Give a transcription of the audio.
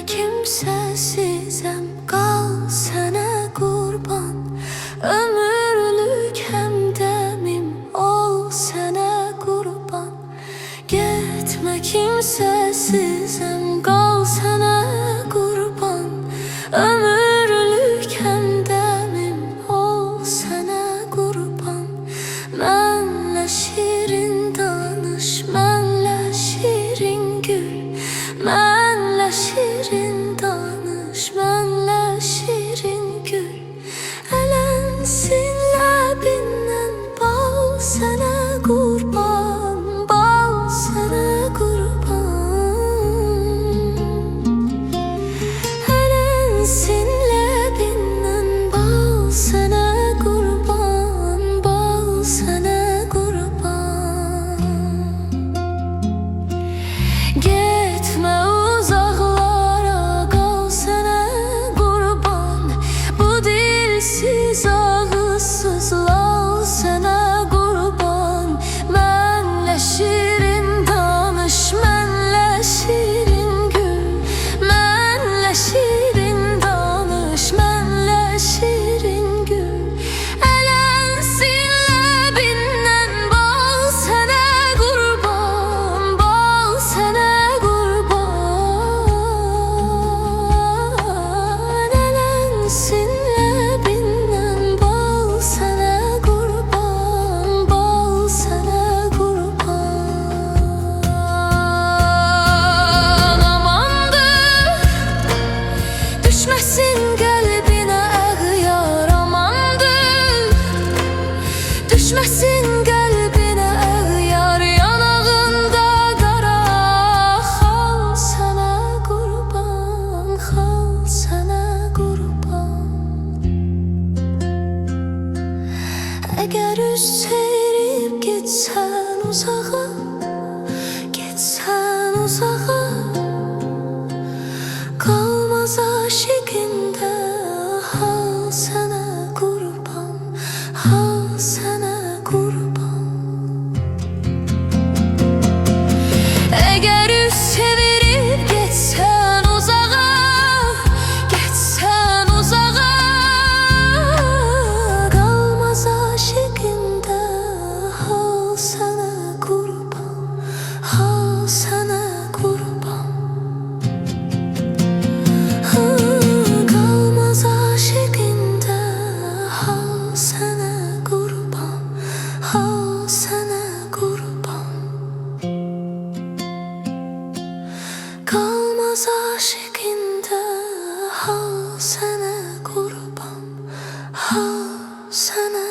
kimsəsizəm, qal sənə qurban. Ömürlük həmdəmim ol sənə qurban. Getmə kimsəsizəm, qal sənə qurban. Ömürlük həmdəmim ol sənə qurban. Mənlə şirin danış, mənlə şirin gül. Mənlə şirin danış, mənlə şirin gül. Ələnsin ləbindən bal sənə qurban, bal sənə qurban. Ələnsin ləbindən bal sənə qurban, bal sənə qurban. Getmə uzaqlara, qal sənə qurban. Bu dilsiz ağızsız lal sənə qurban. Mənlə şirin danış, mənlə şirin gül. Mənlə şirin danış, mənlə şirin gül. Ələnsin ləbindən bal sənə qurban, bal sənə qurban. Ələnsin ləbindən bal sənə qurban, bal sənə qurban. Amandır, düşməsin qəlbinə əğyar, amandır. Düşməsin qəlbinə əğyar, yanağında qara. Xal sənə qurban, xal sənə qurban. Əgər üz çevirib getsən uzağa, getsən uzağa, qalmaz aşiqində. Hal sənə qurban, hal sənə qurban. Əgər üz çevirib getsən uzağa, getsən uzağa, qalmaz aşiqində. Hal sənə qurban, hal sənə qurban. Qalmaz aşiqində. Hal sənə qurban, hal sənə qurban. Qalmaz aşiqində. Hal sənə qurban, hal sənə